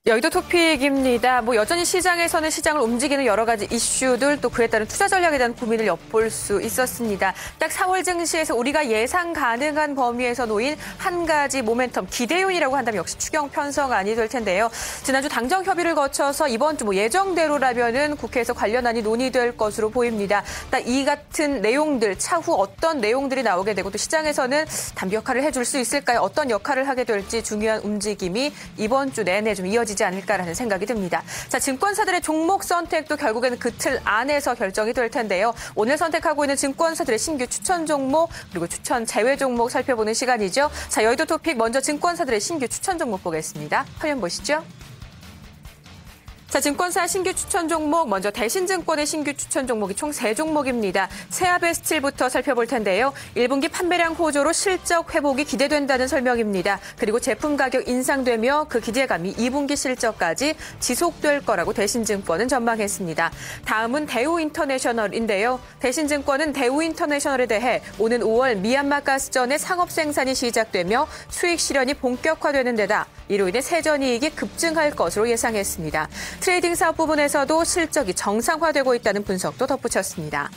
여의도 토픽입니다. 여전히 시장에서는 시장을 움직이는 여러 가지 이슈들 또 그에 따른 투자 전략에 대한 고민을 엿볼 수 있었습니다. 딱 4월 증시에서 우리가 예상 가능한 범위에서 놓인 한 가지 모멘텀 기대요인이라고 한다면 역시 추경 편성안이 될 텐데요. 지난주 당정 협의를 거쳐서 이번 주 예정대로라면은 국회에서 관련안이 논의될 것으로 보입니다. 딱 이 같은 내용들 차후 어떤 내용들이 나오게 되고 또 시장에서는 담비 역할을 해줄 수 있을까요? 어떤 역할을 하게 될지 중요한 움직임이 이번 주 내내 좀 이어지지 않을까라는 생각이 듭니다. 자, 증권사들의 종목 선택도 결국에는 그 틀 안에서 결정이 될 텐데요. 오늘 선택하고 있는 증권사들의 신규 추천 종목 그리고 추천 제외 종목 살펴보는 시간이죠. 자, 여의도 토픽 먼저 증권사들의 신규 추천 종목 보겠습니다. 화면 보시죠. 자, 증권사 신규 추천 종목 먼저 대신증권의 신규 추천 종목이 총 3종목입니다. 세아베스틸부터 살펴볼 텐데요. 1분기 판매량 호조로 실적 회복이 기대된다는 설명입니다. 그리고 제품 가격 인상되며 그 기대감이 2분기 실적까지 지속될 거라고 대신증권은 전망했습니다. 다음은 대우인터내셔널인데요. 대신증권은 대우인터내셔널에 대해 오는 5월 미얀마 가스전의 상업 생산이 시작되며 수익 실현이 본격화되는 데다 이로 인해 세전이익이 급증할 것으로 예상했습니다. 트레이딩 사업 부분에서도 실적이 정상화되고 있다는 분석도 덧붙였습니다.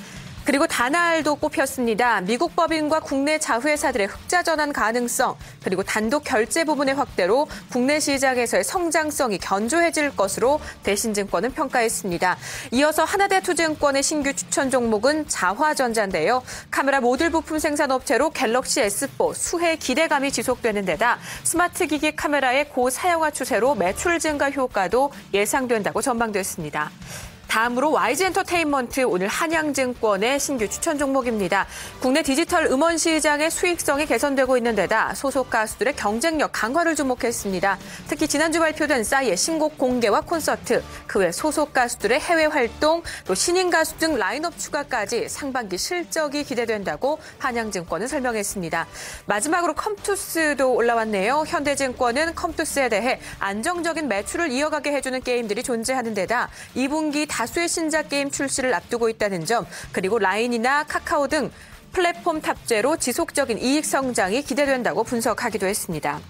그리고 다날도 꼽혔습니다. 미국 법인과 국내 자회사들의 흑자 전환 가능성 그리고 단독 결제 부분의 확대로 국내 시장에서의 성장성이 견조해질 것으로 대신증권은 평가했습니다. 이어서 하나대투증권의 신규 추천 종목은 자화전자인데요. 카메라 모듈 부품 생산 업체로 갤럭시 S4 수혜 기대감이 지속되는 데다 스마트 기기 카메라의 고사양화 추세로 매출 증가 효과도 예상된다고 전망됐습니다. 다음으로 YG엔터테인먼트 오늘 한양증권의 신규 추천 종목입니다. 국내 디지털 음원 시장의 수익성이 개선되고 있는 데다 소속 가수들의 경쟁력 강화를 주목했습니다. 특히 지난주 발표된 싸이의 신곡 공개와 콘서트, 그 외 소속 가수들의 해외 활동, 또 신인 가수 등 라인업 추가까지 상반기 실적이 기대된다고 한양증권은 설명했습니다. 마지막으로 컴투스도 올라왔네요. 현대증권은 컴투스에 대해 안정적인 매출을 이어가게 해주는 게임들이 존재하는 데다 2분기 다수의 신작 게임 출시를 앞두고 있다는 점, 그리고 라인이나 카카오 등 플랫폼 탑재로 지속적인 이익 성장이 기대된다고 분석하기도 했습니다.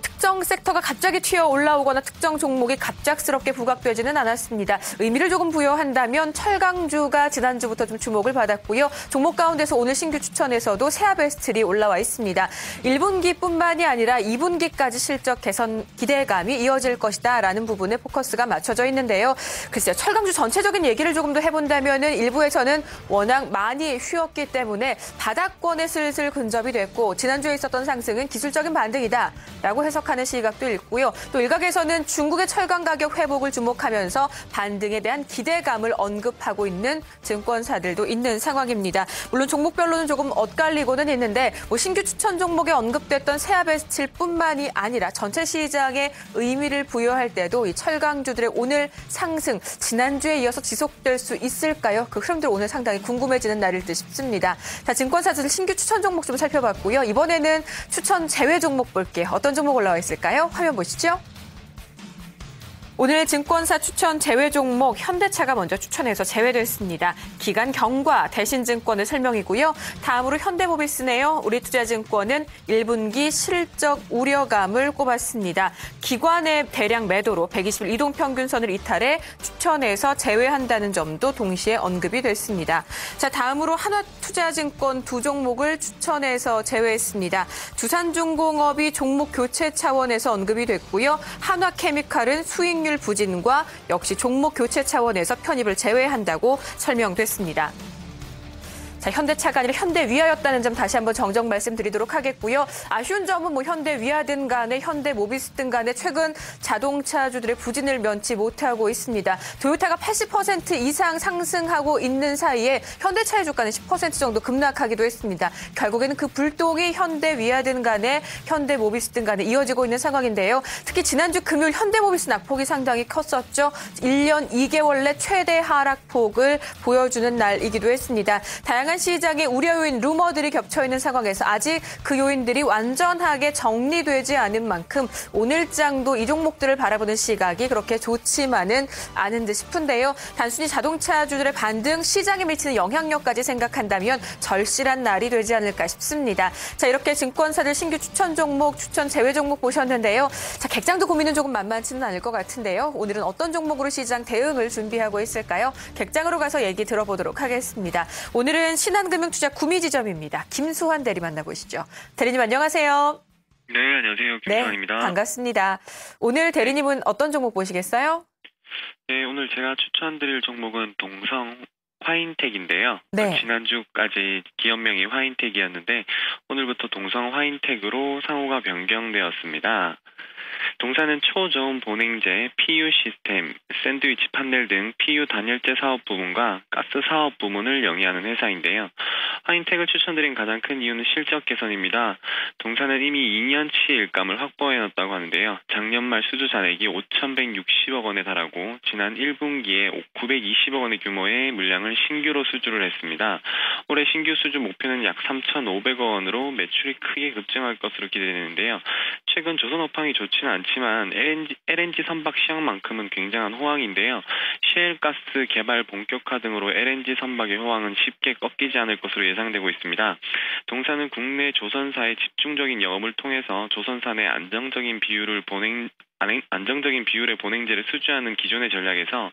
특정 섹터가 갑자기 튀어 올라오거나 특정 종목이 갑작스럽게 부각되지는 않았습니다. 의미를 조금 부여한다면 철강주가 지난주부터 좀 주목을 받았고요. 종목 가운데서 오늘 신규 추천에서도 세아베스틸이 올라와 있습니다. 1분기뿐만이 아니라 2분기까지 실적 개선 기대감이 이어질 것이다라는 부분에 포커스가 맞춰져 있는데요. 글쎄요, 철강주 전체적인 얘기를 조금 더 해본다면은 일부에서는 워낙 많이 쉬었기 때문에 바닥권에 슬슬 근접이 됐고 지난주에 있었던 상승은 기술적인 반등이다 라고 해석하는 시각도 있고요. 또 일각에서는 중국의 철강 가격 회복을 주목하면서 반등에 대한 기대감을 언급하고 있는 증권사들도 있는 상황입니다. 물론 종목별로는 조금 엇갈리고는 있는데 신규 추천 종목에 언급됐던 세아베스틸뿐만이 아니라 전체 시장에 의미를 부여할 때도 이 철강주들의 오늘 상승 지난주에 이어서 지속될 수 있을까요? 그 흐름들 오늘 상당히 궁금해지는 날일 듯 싶습니다. 자, 증권사들 신규 추천 종목 좀 살펴봤고요. 이번에는 추천 제외 종목 볼게요. 어떤 종목 올라와 있을까요? 화면 보시죠. 오늘 증권사 추천 제외 종목 현대차가 먼저 추천해서 제외됐습니다. 기간 경과 대신증권의 설명이고요. 다음으로 현대모비스네요. 우리투자증권은 1분기 실적 우려감을 꼽았습니다. 기관의 대량 매도로 120일 이동평균선을 이탈해 추천해서 제외한다는 점도 동시에 언급이 됐습니다. 자, 다음으로 하나투자증권 두 종목을 추천해서 제외했습니다. 두산중공업이 종목 교체 차원에서 언급이 됐고요. 한화케미칼은 수익률 부진과 역시 종목 교체 차원에서 편입을 제외한다고 설명됐습니다. 자, 현대차가 아니라 현대위아였다는 점 다시 한번 정정 말씀드리도록 하겠고요. 아쉬운 점은 현대위아든 간에 현대모비스든 간에 최근 자동차주들의 부진을 면치 못하고 있습니다. 토요타가 80% 이상 상승하고 있는 사이에 현대차의 주가는 10% 정도 급락하기도 했습니다. 결국에는 그 불똥이 현대위아든 간에 현대모비스든 간에 이어지고 있는 상황인데요. 특히 지난주 금요일 현대모비스 낙폭이 상당히 컸었죠. 1년 2개월 내 최대 하락폭을 보여주는 날이기도 했습니다. 다양한 다양한 시장의 우려 요인, 루머들이 겹쳐 있는 상황에서 아직 그 요인들이 완전하게 정리되지 않은 만큼 오늘장도 이 종목들을 바라보는 시각이 그렇게 좋지만은 않은 듯 싶은데요. 단순히 자동차주들의 반등, 시장에 미치는 영향력까지 생각한다면 절실한 날이 되지 않을까 싶습니다. 자, 이렇게 증권사들 신규 추천 종목, 추천 제외 종목 보셨는데요. 자, 객장도 고민은 조금 만만치는 않을 것 같은데요. 오늘은 어떤 종목으로 시장 대응을 준비하고 있을까요? 객장으로 가서 얘기 들어보도록 하겠습니다. 오늘은 신한금융투자 구미지점입니다. 김수환 대리 만나보시죠. 대리님 안녕하세요. 네, 안녕하세요. 김수환입니다. 네, 반갑습니다. 오늘 대리님은 어떤 종목 보시겠어요? 네, 오늘 제가 추천드릴 종목은 동성 화인텍인데요. 네. 지난주까지 기업명이 화인텍이었는데 오늘부터 동성 화인텍으로 상호가 변경되었습니다. 동사는 초저온 보냉제, PU 시스템, 샌드위치 판넬 등 PU 단열재 사업 부문과 가스 사업 부문을 영위하는 회사인데요. 화인텍을 추천드린 가장 큰 이유는 실적 개선입니다. 동사는 이미 2년치 일감을 확보해놨다고 하는데요. 작년 말 수주 잔액이 5,160억 원에 달하고 지난 1분기에 920억 원의 규모의 물량을 신규로 수주를 했습니다. 올해 신규 수주 목표는 약 3,500억 원으로 매출이 크게 급증할 것으로 기대되는데요. 최근 조선업황이 좋지는 않지만 LNG 선박 시황만큼은 굉장한 호황인데요. 셰일가스 개발 본격화 등으로 LNG 선박의 호황은 쉽게 꺾이지 않을 것으로 예상되고 있습니다. 동사는 국내 조선사의 집중적인 영업을 통해서 조선사 내 안정적인 비율의 보냉제를 수주하는 기존의 전략에서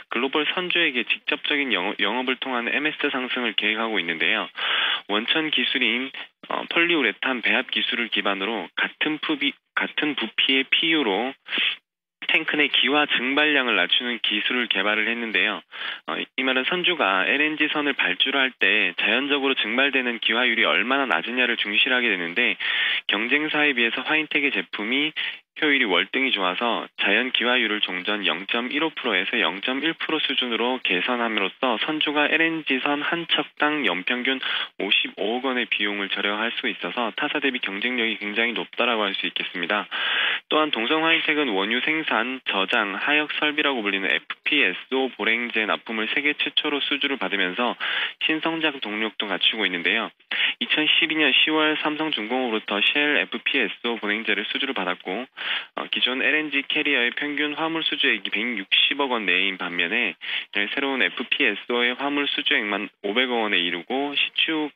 글로벌 선주에게 직접적인 영업을 통한 MS 상승을 계획하고 있는데요. 원천 기술인 폴리우레탄 배합 기술을 기반으로 같은 부피의 PU로 탱크 내 기화 증발량을 낮추는 기술을 개발을 했는데요. 이 말은 선주가 LNG 선을 발주할 때 자연적으로 증발되는 기화율이 얼마나 낮으냐를 중시하게 되는데 경쟁사에 비해서 화인텍의 제품이 효율이 월등히 좋아서 자연 기화율을 종전 0.15%에서 0.1% 수준으로 개선함으로써 선주가 LNG선 한 척당 연평균 55억 원의 비용을 절약할 수 있어서 타사 대비 경쟁력이 굉장히 높다라고 할 수 있겠습니다. 또한 동성 화인텍은 원유 생산, 저장, 하역 설비라고 불리는 FPSO 보냉제 납품을 세계 최초로 수주를 받으면서 신성장 동력도 갖추고 있는데요. 2012년 10월 삼성중공업으로부터 쉘 FPSO 보냉제를 수주를 받았고 기존 LNG 캐리어의 평균 화물 수주액이 160억 원 내인 반면에 새로운 FPSO의 화물 수주액만 500억 원에 이르고 시추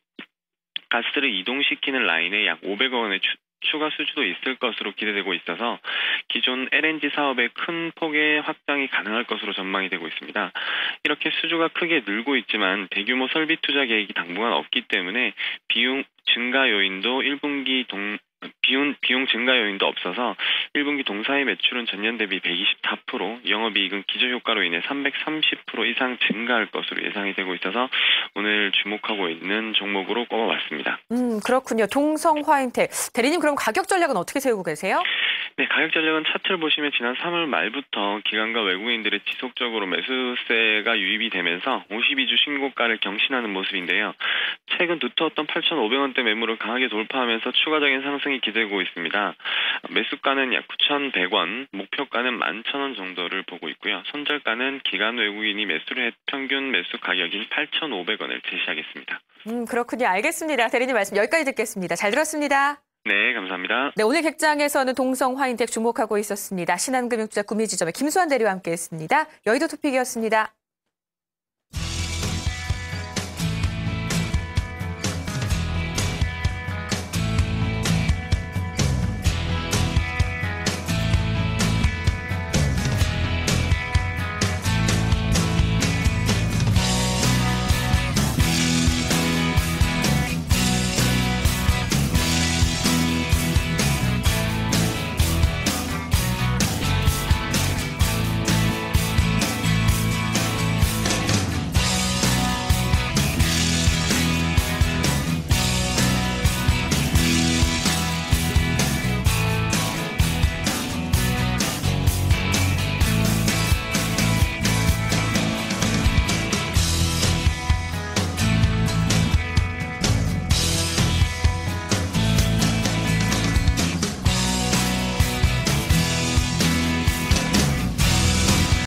가스를 이동시키는 라인에 약 500억 원의 추가 수주도 있을 것으로 기대되고 있어서 기존 LNG 사업의 큰 폭의 확장이 가능할 것으로 전망이 되고 있습니다. 이렇게 수주가 크게 늘고 있지만 대규모 설비 투자 계획이 당분간 없기 때문에 비용 증가 요인도 비용 증가 요인도 없어서 1분기 동사의 매출은 전년 대비 124%, 영업이익은 기저효과로 인해 330% 이상 증가할 것으로 예상이 되고 있어서 오늘 주목하고 있는 종목으로 꼽아봤습니다. 그렇군요. 동성 화인텍. 대리님 그럼 가격 전략은 어떻게 세우고 계세요? 네, 가격 전략은 차트를 보시면 지난 3월 말부터 기관과 외국인들의 지속적으로 매수세가 유입이 되면서 52주 신고가를 경신하는 모습인데요. 최근 두터웠던 8,500원대 매물을 강하게 돌파하면서 추가적인 상승이 기대되고 있습니다. 매수가는 약 9,100원, 목표가는 11,000원 정도를 보고 있고요. 손절가는 기관 외국인이 매수를 했 평균 매수 가격인 8,500원을 제시하겠습니다. 그렇군요. 알겠습니다. 대리님 말씀 여기까지 듣겠습니다. 잘 들었습니다. 네, 감사합니다. 네, 오늘 객장에서는 동성 화인텍 주목하고 있었습니다. 신한금융투자 구미지점의 김수환 대리와 함께했습니다. 여의도 토픽이었습니다.